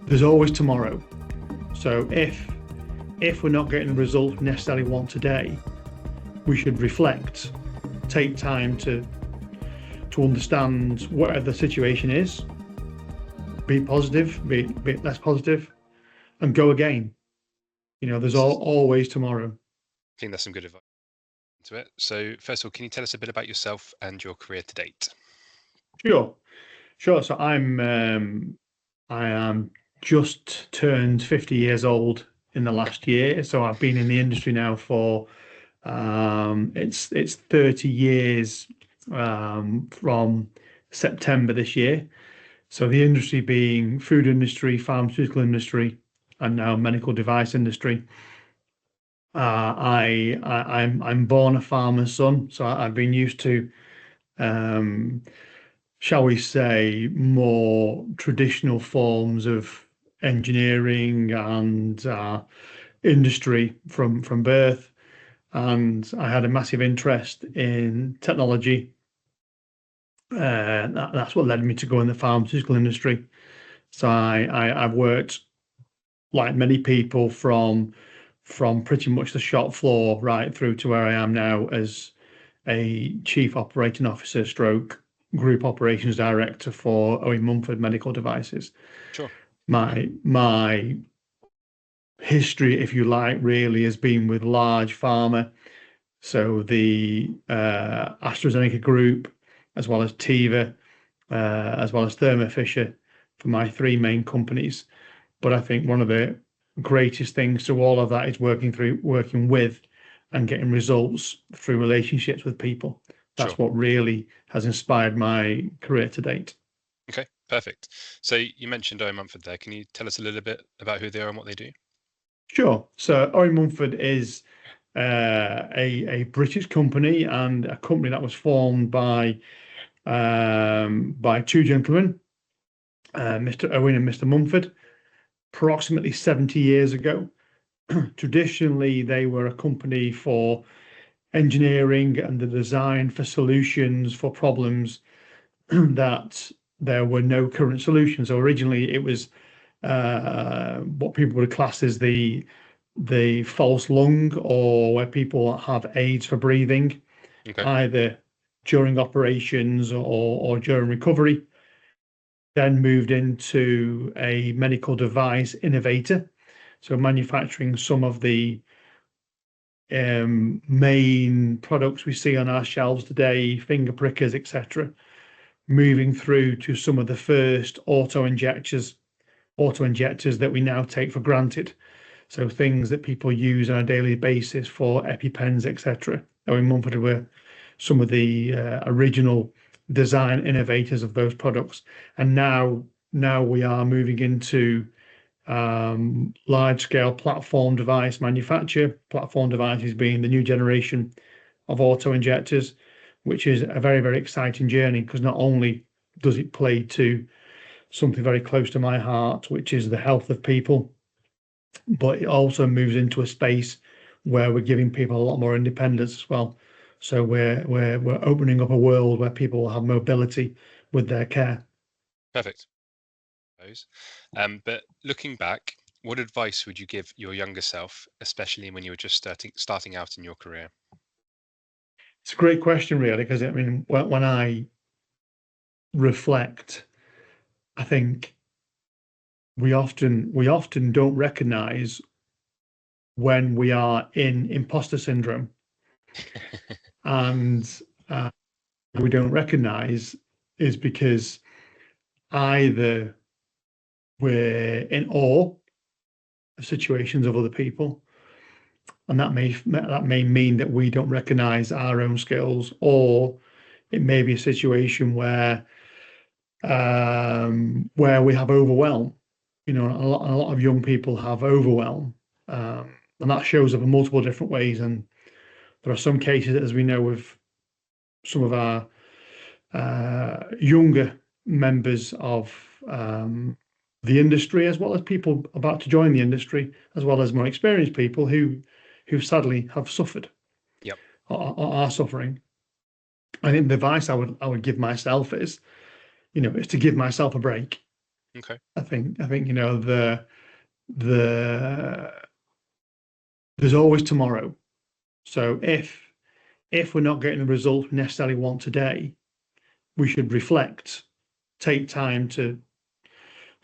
there's always tomorrow. So if we're not getting the results we necessarily want today, we should reflect, take time to understand whatever the situation is, be positive, be less positive, and go again. There's This is, always tomorrow. I think that's some good advice to it. So, first of all, can you tell us a bit about yourself and your career to date? Sure, sure. So I am just turned 50 years old in the last year. So I've been in the industry now for it's 30 years from September this year. So the industry being food industry, pharmaceutical industry, and now medical device industry. I'm born a farmer's son, so I've been used to, um, shall we say, more traditional forms of engineering and industry from birth. And I had a massive interest in technology. That's what led me to go in the pharmaceutical industry. So I've worked like many people from pretty much the shop floor right through to where I am now as a chief operating officer stroke group operations director for Owen Mumford medical devices. Sure. My history, if you like, really has been with large pharma. So the AstraZeneca group, as well as Teva, as well as Thermo Fisher for my three main companies. But I think one of the greatest things to all of that is working with and getting results through relationships with people. Sure. That's what really has inspired my career to date. Okay, perfect. So, you mentioned Owen Mumford there. Can you tell us a little bit about who they are and what they do? Sure. So Owen Mumford is a British company and a company that was formed by two gentlemen, Mr. Owen and Mr. Mumford, approximately 70 years ago. Traditionally, they were a company for engineering and the design for solutions for problems that there were no current solutions. So originally, it was what people would class as the false lung, or where people have aids for breathing, Okay. either during operations or during recovery. Then moved into a medical device innovator, so manufacturing some of the main products we see on our shelves today, finger prickers, etc., moving through to some of the first auto injectors that we now take for granted. So things that people use on a daily basis for EpiPens, etc. Owen Mumford were some of the original design innovators of those products, and now we are moving into large scale platform device manufacture. Platform devices being the new generation of auto injectors, which is a very, very exciting journey because not only does it play to something very close to my heart, which is the health of people, but it also moves into a space where we're giving people a lot more independence as well. So we're opening up a world where people will have mobility with their care. Perfect. But looking back, what advice would you give your younger self, especially when you were just starting out in your career? It's a great question, really, because I mean, when I reflect, I think we often don't recognize when we are in imposter syndrome, and we don't recognize is because either we're in awe of situations of other people, and that may mean that we don't recognize our own skills, or it may be a situation where we have overwhelm. A lot of young people have overwhelm, and that shows up in multiple different ways. And there are some cases, as we know, with some of our younger members of the industry, as well as people about to join the industry, as well as more experienced people who sadly have suffered Yep. or are suffering. I think the advice I would give myself is to give myself a break. Okay. I think the there's always tomorrow. So if we're not getting the result we necessarily want today, we should reflect, take time to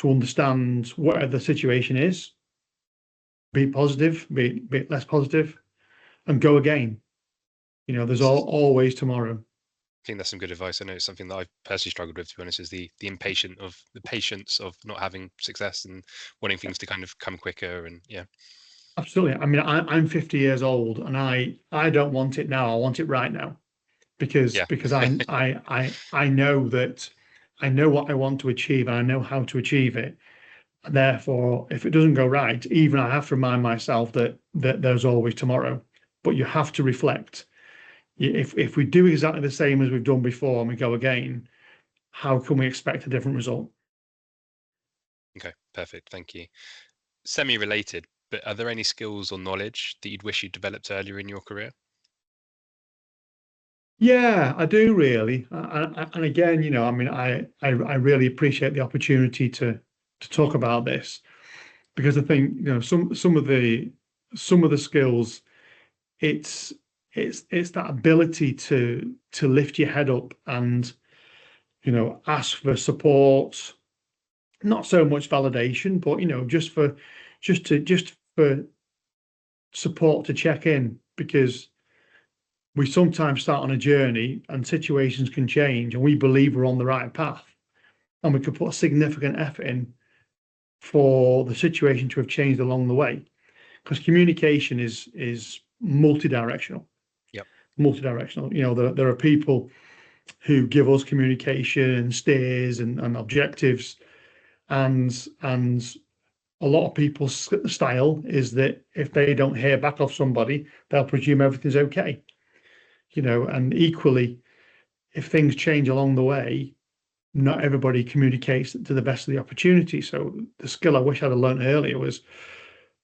understand whatever the situation is, be positive, be less positive, and go again. There's This is, always tomorrow. I think that's some good advice. I know it's something that I've personally struggled with, to be honest, is the patience of not having success and wanting things to kind of come quicker. And yeah, Absolutely. I mean, I'm 50 years old, and I don't want it now. I want it right now because yeah, because I know that I know what I want to achieve and I know how to achieve it. Therefore, if it doesn't go right, even I have to remind myself that there's always tomorrow. But you have to reflect. If we do exactly the same as we've done before and we go again, how can we expect a different result? okay, perfect. Thank you. Semi-related, but are there any skills or knowledge that you'd wish you developed earlier in your career? Yeah, I do really. And again, I mean, I really appreciate the opportunity to talk about this because I think, some of the skills, it's it's that ability to lift your head up and, ask for support, not so much validation, but just for support to check in because we sometimes start on a journey and situations can change and we believe we're on the right path and we could put a significant effort in for the situation to have changed along the way because communication is Yep. multi-directional. There are people who give us communication and steers and objectives, and a lot of people's style is that if they don't hear back off somebody, they'll presume everything's okay. And equally, if things change along the way, not everybody communicates to the best of the opportunity. So the skill I wish I'd have learned earlier was,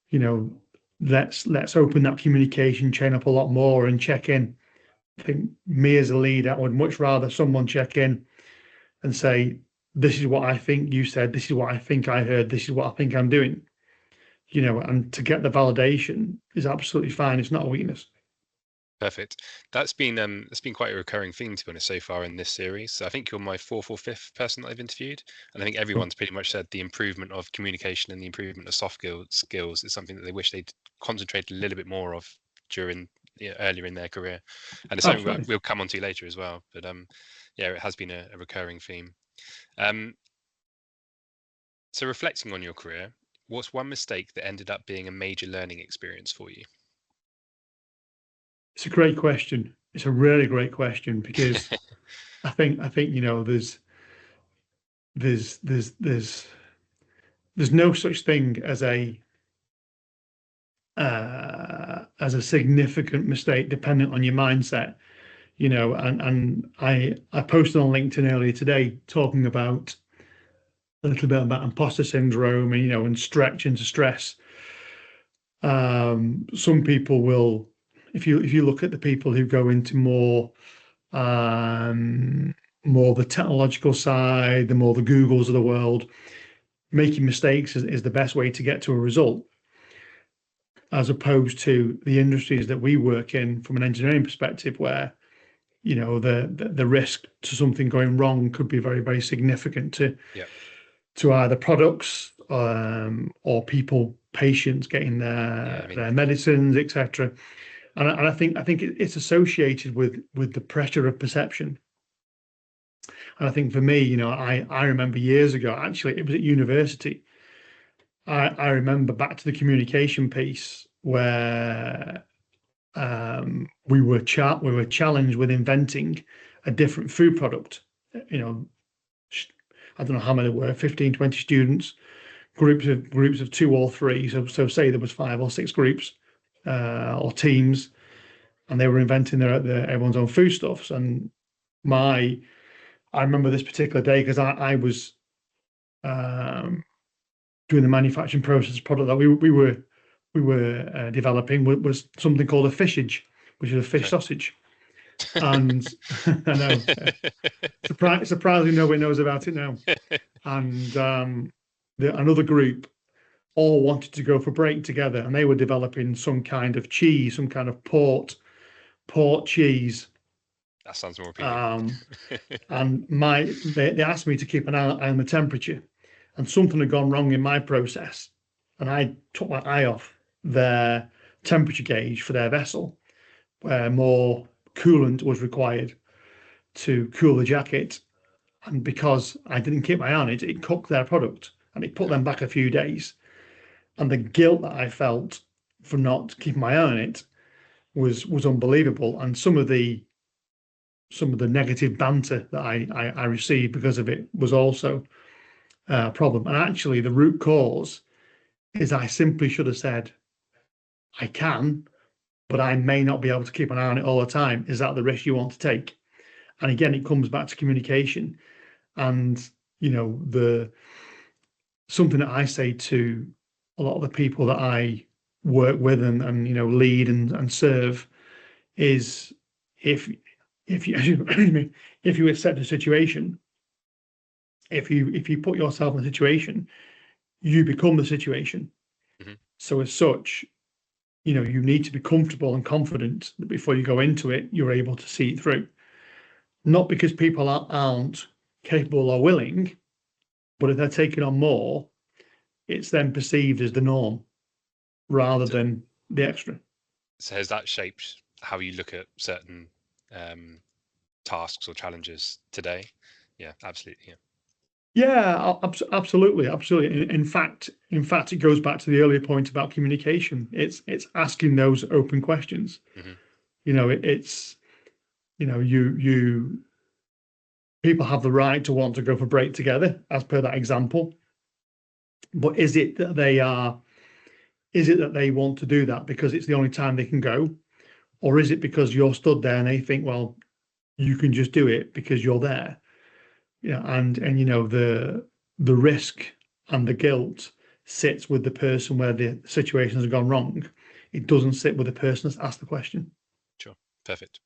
you know, let's open that communication chain up a lot more and check in. I think me as a leader, I would much rather someone check in and say, "This is what I think you said. This is what I think I heard. This is what I think I'm doing." And to get the validation is absolutely fine. It's not a weakness. Perfect. That's been quite a recurring theme, to be honest, so far in this series. So I think you're my fourth or fifth person that I've interviewed, and I think Cool. everyone's pretty much said the improvement of communication and the improvement of skills is something that they wish they'd concentrated a little bit more of during, yeah, earlier in their career, and it's something Absolutely. we'll come on to later as well. But yeah, it has been a recurring theme. Um, so reflecting on your career, what's one mistake that ended up being a major learning experience for you? It's a great question. It's a really great question because I think there's there's there's there's no such thing as a significant mistake dependent on your mindset. And I posted on LinkedIn earlier today talking about a little bit about imposter syndrome and and stretch into stress. Some people will, if you look at the people who go into um, more the technological side, the more the Googles of the world, making mistakes is the best way to get to a result, as opposed to the industries that we work in from an engineering perspective, where the risk to something going wrong could be very, very significant Yeah, to either products or people, patients getting yeah. I their mean, medicines, etc. And I think it's associated with the pressure of perception. And I think for me, I remember years ago, actually, it was at university. I remember back to the communication piece where we were challenged with inventing a different food product. You know, I don't know how many there were, 15, 20 students, groups of two or three. So say there was five or six groups or teams, and they were inventing their everyone's own foodstuffs. And my I remember this particular day because I was um, doing the manufacturing process product that we were developing was something called a fishage, which is a fish okay. sausage. And I know, surprisingly, nobody knows about it now. And another group all wanted to go for break together, and they were developing some kind of cheese, some kind of port cheese. That sounds more appealing. And they asked me to keep an eye on the temperature, and something had gone wrong in my process, and I took my eye off their temperature gauge for their vessel, where more coolant was required to cool the jacket. And because I didn't keep my eye on it, it cooked their product and it put them back a few days. And the guilt that I felt for not keeping my eye on it was unbelievable. And some of the negative banter that I received because of it was also a problem. And actually, the root cause is I simply should have said, I can, but I may not be able to keep an eye on it all the time. Is that the risk you want to take? And again, it comes back to communication. And the something that I say to a lot of the people that I work with and lead and serve is if you if you accept a situation, if you put yourself in a situation, you become the situation. Mm-hmm. So as such, you need to be comfortable and confident that before you go into it, you're able to see it through. Not because people aren't capable or willing, but if they're taking on more, it's then perceived as the norm rather than the extra. So has that shaped how you look at certain tasks or challenges today? Yeah, absolutely. Yeah, absolutely. In fact, it goes back to the earlier point about communication. It's asking those open questions. Mm-hmm. It's you people have the right to want to go for break together, as per that example. But is it that they want to do that because it's the only time they can go, or is it because you're stood there and they think, well, you can just do it because you're there? And the risk and the guilt sits with the person where the situation has gone wrong. It doesn't sit with the person that's asked the question. Sure. Perfect.